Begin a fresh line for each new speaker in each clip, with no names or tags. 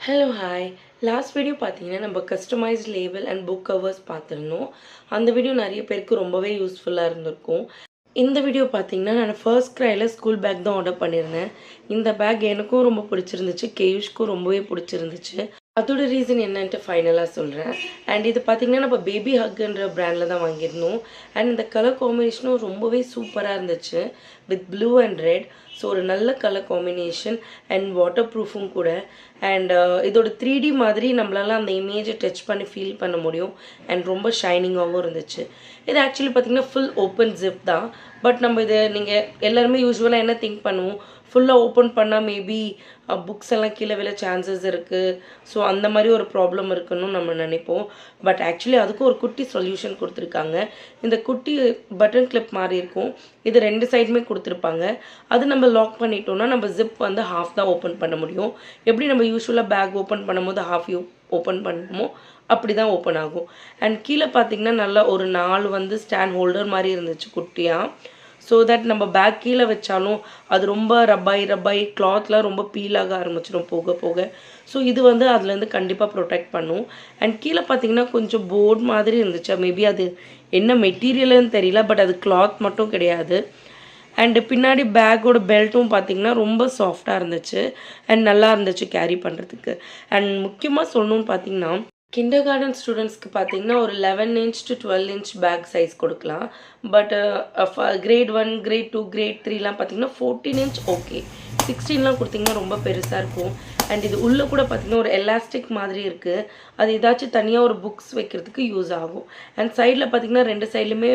Hello hi. Last video பார்த்தீங்கன்னா நம்ம customised label and book covers பார்த்துருந்தோம். அந்த வீடியோ நிறைய பேருக்கு ரொம்பவே யூஸ்ஃபுல்லாக இருந்திருக்கும். இந்த வீடியோ பார்த்தீங்கன்னா நான் ஃபர்ஸ்ட் க்ரையில் ஸ்கூல் பேக் தான் ஆர்டர் பண்ணியிருந்தேன். இந்த பேக் எனக்கும் ரொம்ப பிடிச்சிருந்துச்சு, கேயுஷ்க்கும் ரொம்பவே பிடிச்சிருந்துச்சு. அதோட ரீசன் என்னன்ட்டு ஃபைனலாக சொல்கிறேன். அண்ட் இது பார்த்திங்கன்னா நம்ம பேபி ஹக்குன்ற ப்ராண்டில் தான் வாங்கியிருந்தோம். அண்ட் இந்த கலர் காம்பினேஷனும் ரொம்பவே சூப்பராக இருந்துச்சு with blue and red. So ஒரு நல்ல கலர் காம்பினேஷன் அண்ட் வாட்டர் ப்ரூஃபும் கூட. அண்ட் இதோட 3D மாதிரி நம்மளால அந்த இமேஜை டச் பண்ணி ஃபீல் பண்ண முடியும். அண்ட் ரொம்ப ஷைனிங்காகவும் இருந்துச்சு. இது ஆக்சுவலி பார்த்திங்கன்னா ஃபுல் ஓப்பன் ஜிப் தான். பட் நம்ம இதை நீங்கள் எல்லாருமே யூஸ்வலாக என்ன திங்க் பண்ணுவோம், ஃபுல்லாக ஓப்பன் பண்ணால் மேபி புக்ஸ் எல்லாம் கீழே விழ சான்சஸ் இருக்குது. ஸோ அந்த மாதிரி ஒரு ப்ராப்ளம் இருக்குன்னு நம்ம நினைப்போம். பட் ஆக்சுவலி அதுக்கும் ஒரு குட்டி சொல்யூஷன் கொடுத்துருக்காங்க. இந்த குட்டி பட்டன் கிளிப் மாதிரி இருக்கும். இது 2 சைடுமே கொடுத்துருப்பாங்க. அது நம்ம லாக் பண்ணிட்டோம்னா நம்ம ஜிப் வந்து ஹாஃப் தான் ஓப்பன் பண்ண முடியும். எப்படி நம்ம யூஸ்வலாக பேக் ஓப்பன் பண்ணும்போது ஹாஃப் ஓப்பன் பண்ணுமோ அப்படி தான் ஓப்பன் ஆகும். அண்ட் கீழே பார்த்திங்கன்னா நல்லா ஒரு 4 வந்து ஸ்டாண்ட் ஹோல்டர் மாதிரி இருந்துச்சு குட்டியாக. ஸோ தட் நம்ம பேக் கீழே வச்சாலும் அது ரொம்ப ரப்பாய் கிளாத்லாம் ரொம்ப பீல் ஆக ஆரம்பிச்சிடும் போக போக. ஸோ இது வந்து அதுலேருந்து கண்டிப்பாக ப்ரொடெக்ட் பண்ணும். அண்ட் கீழே பார்த்தீங்கன்னா கொஞ்சம் போர்ட் மாதிரி இருந்துச்சு. மேபி அது என்ன மெட்டீரியல்னு தெரியல, பட் அது கிளாத் மட்டும் கிடையாது. அண்டு பின்னாடி பேக்கோட பெல்ட்டும் பார்த்திங்கன்னா ரொம்ப சாஃப்டாக இருந்துச்சு அண்ட் நல்லா இருந்துச்சு கேரி பண்ணுறதுக்கு. அண்ட் முக்கியமாக சொல்லணும்னு பார்த்திங்கன்னா கிண்டர் கார்டன் ஸ்டூடெண்ட்ஸ்க்கு பார்த்தீங்கன்னா ஒரு 11 inch to 12 inch bag size கொடுக்கலாம். பட் கிரேட் 1, கிரேட் 2, கிரேட் 3லாம் பார்த்தீங்கன்னா 14 இன்ச் ஓகே. 16லாம் கொடுத்தீங்கன்னா ரொம்ப பெருசாக இருக்கும். அண்ட் இது உள்ளே கூட பார்த்தீங்கன்னா ஒரு எலாஸ்டிக் மாதிரி இருக்குது. அது ஏதாச்சும் தனியாக ஒரு புக்ஸ் வைக்கிறதுக்கு யூஸ் ஆகும். அண்ட் சைடில் பார்த்தீங்கன்னா 2 சைட்லையுமே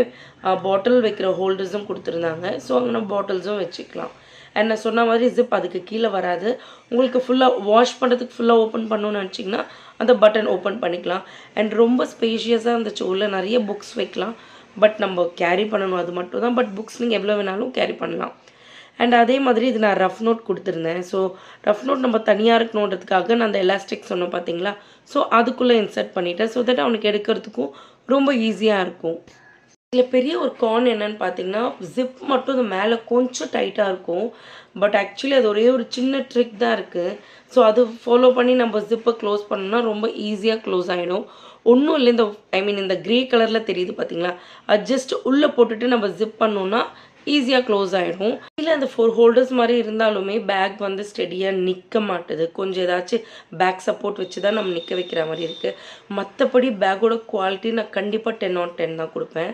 பாட்டில் வைக்கிற ஹோல்டர்ஸும் கொடுத்துருந்தாங்க. ஸோ அங்கே நம்ம பாட்டில்ஸும் வச்சுக்கலாம். அண்ட் நான் சொன்ன மாதிரி ஜிப் அதுக்கு கீழே வராது. உங்களுக்கு ஃபுல்லாக வாஷ் பண்ணுறதுக்கு ஃபுல்லாக ஓப்பன் பண்ணணும்னு நினச்சிங்கன்னா அந்த பட்டன் ஓப்பன் பண்ணிக்கலாம். அண்ட் ரொம்ப ஸ்பேஷியஸாக இருந்துச்சு. உள்ளே நிறைய புக்ஸ் வைக்கலாம். பட் நம்ம கேரி பண்ணணும், அது மட்டும் தான். பட் புக்ஸ் நீங்கள் எவ்வளோ வேணாலும் கேரி பண்ணலாம். அண்ட் அதே மாதிரி இது நான் ரஃப் நோட் கொடுத்துருந்தேன். ஸோ ரஃப் நோட் நம்ம தனியாக இருக்கணுன்றதுக்காக நான் அந்த எலாஸ்டிக் சொன்னேன் பார்த்தீங்களா, ஸோ அதுக்குள்ளே இன்சர்ட் பண்ணிவிட்டேன். ஸோ தட் அவனுக்கு எடுக்கிறதுக்கும் ரொம்ப ஈஸியாக இருக்கும். இதில் பெரிய ஒரு கான் என்னன்னு பார்த்தீங்கன்னா ஜிப் மட்டும் அது மேலே கொஞ்சம் டைட்டாக இருக்கும். பட் ஆக்சுவலி அது ஒரே ஒரு சின்ன ட்ரிக் தான் இருக்குது. ஸோ அது ஃபாலோ பண்ணி நம்ம ஜிப்பை க்ளோஸ் பண்ணோம்னா ரொம்ப ஈஸியாக க்ளோஸ் ஆகிடும். ஒன்றும் இல்லை, இந்த க்ரே கலரில் தெரியுது பார்த்தீங்களா, அது ஜஸ்ட் உள்ளே போட்டுட்டு நம்ம ஜிப் பண்ணோன்னா ஈஸியாக க்ளோஸ் ஆகிடும். இல்லை அந்த 4 ஹோல்டர்ஸ் மாதிரி இருந்தாலுமே பேக் வந்து ஸ்டெடியாக நிற்க மாட்டுது. கொஞ்சம் ஏதாச்சும் பேக் சப்போர்ட் வச்சு தான் நம்ம நிற்க வைக்கிற மாதிரி இருக்குது. மற்றபடி பேக்கோட குவாலிட்டி நான் கண்டிப்பாக 10 on 10 தான் கொடுப்பேன்.